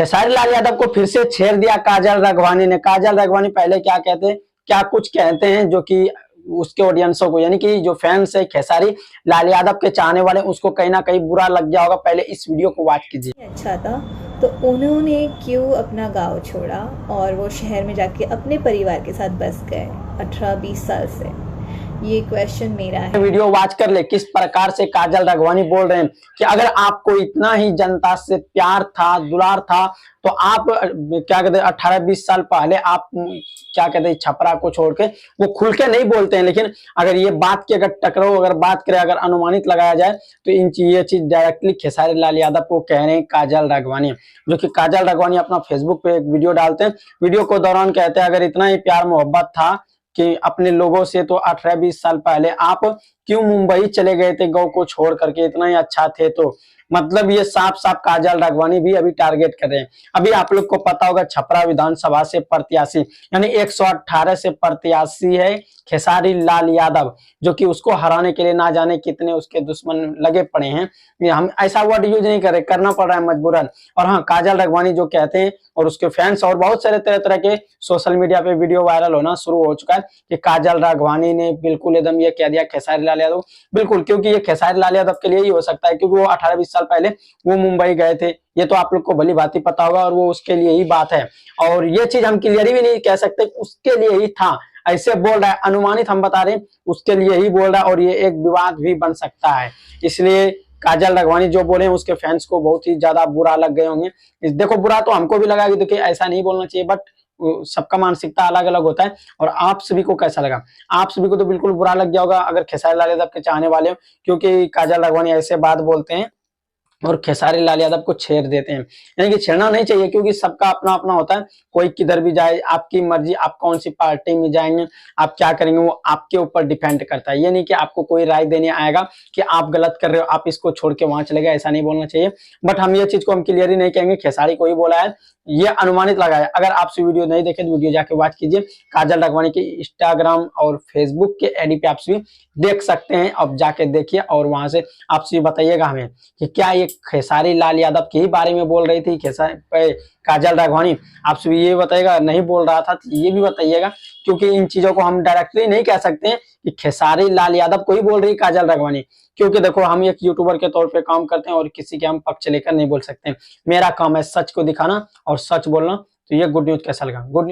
खेसारी लाल यादव को फिर से छेड़ दिया काजल राघवानी ने। काजल राघवानी पहले क्या कहते, क्या कुछ कहते हैं जो कि उसके ऑडियंसों को, यानी कि जो फैंस है खेसारी लाल यादव के चाहने वाले, उसको कहीं ना कहीं बुरा लग गया होगा। पहले इस वीडियो को वॉच कीजिए। अच्छा था तो उन्होंने क्यों अपना गांव छोड़ा और वो शहर में जाके अपने परिवार के साथ बस गए 18-20 साल से, ये क्वेश्चन मेरा है। वीडियो वॉच कर ले किस प्रकार से काजल राघवानी बोल रहे हैं कि अगर आपको इतना ही जनता से प्यार था, दुलार था, तो आप क्या कहते हैं 18-20 साल पहले आप क्या कहते हैं छपरा को छोड़ के, वो खुल के नहीं बोलते हैं, लेकिन अगर ये बात की अगर टकराव अगर बात करें, अगर अनुमानित लगाया जाए तो ये चीज डायरेक्टली खेसारी लाल यादव को कह रहे हैं काजल राघवानी। जो कि काजल राघवानी अपना फेसबुक पे एक वीडियो डालते हैं, वीडियो को दौरान कहते हैं अगर इतना ही प्यार मोहब्बत था कि अपने लोगों से, तो 18-20 साल पहले आप क्यों मुंबई चले गए थे गांव को छोड़ करके, इतना ही अच्छा थे तो। मतलब ये साफ साफ काजल राघवानी भी अभी टारगेट कर रहे हैं। अभी आप लोग को पता होगा छपरा विधानसभा से प्रत्याशी, यानी 118 से प्रत्याशी है खेसारी लाल यादव, जो कि उसको हराने के लिए ना जाने कितने उसके दुश्मन लगे पड़े हैं। हम ऐसा वर्ड यूज नहीं कर रहे, करना पड़ रहा है मजबूरन। और हाँ, काजल राघवानी जो कहते हैं और उसके फैंस और बहुत सारे तरह तरह के सोशल मीडिया पे वीडियो वायरल होना शुरू हो चुका है कि काजल राघवानी ने बिल्कुल एकदम ये कह दिया खेसारी लाल यादव। बिल्कुल, क्योंकि ये खेसारी लाल यादव के लिए ही हो सकता है, क्योंकि वो 18-20 साल पहले वो मुंबई गए थे, ये तो आप लोग को भली भांति पता होगा, और वो उसके लिए ही बात है। और ये चीज हम क्लियर भी नहीं कह सकते उसके लिए ही था, ऐसे बोल रहा है, अनुमानित हम बता रहे हैं उसके लिए ही बोल रहा है, और ये एक विवाद भी बन सकता है। इसलिए काजल राघवानी जो बोले हैं उसके फैंस को बहुत ही ज्यादा बुरा लग गए होंगे। देखो, बुरा तो हमको भी लगा कि देखिए ऐसा नहीं बोलना चाहिए, बट सबका मानसिकता अलग अलग होता है। और आप सभी को कैसा लगा? आप सभी को तो बिल्कुल बुरा लग गया होगा अगर खेसारी लाल यादव के चाहने वाले हो, क्योंकि काजल राघवानी ऐसे बात बोलते हैं और खेसारी लाल यादव को छेड़ देते हैं। यानी कि छेड़ना नहीं चाहिए, क्योंकि सबका अपना अपना होता है, कोई किधर भी जाए, आपकी मर्जी, आप कौन सी पार्टी में जाएंगे, आप क्या करेंगे, वो आपके ऊपर डिपेंड करता है। ये नहीं कि आपको कोई राय देने आएगा कि आप गलत कर रहे हो, आप इसको छोड़ के वहां चले गए, ऐसा नहीं बोलना चाहिए। बट हम ये चीज को हम क्लियर ही नहीं कहेंगे, खेसारी को ही बोला है, ये अनुमानित लगा है। अगर आपसे वीडियो नहीं देखे तो वीडियो जाके वॉच कीजिए। काजल राघवानी के इंस्टाग्राम और फेसबुक के आईडी पे आप सभी देख सकते हैं, अब जाके देखिए और वहां से आप सभी बताइएगा हमें कि क्या ये खेसारी लाल यादव के ही बारे में बोल रही थी काजल राघवानी। आप सभी ये बताइएगा, नहीं बोल रहा था तो ये भी बताइएगा, क्योंकि इन चीजों को हम डायरेक्टली नहीं कह सकते हैं कि खेसारी लाल यादव को ही बोल रही काजल राघवानी, क्योंकि देखो हम एक यूट्यूबर के तौर पे काम करते हैं और किसी के हम पक्ष लेकर नहीं बोल सकते। मेरा काम है सच को दिखाना और सच बोलना। तो ये गुड न्यूज कैसा लगा? गुड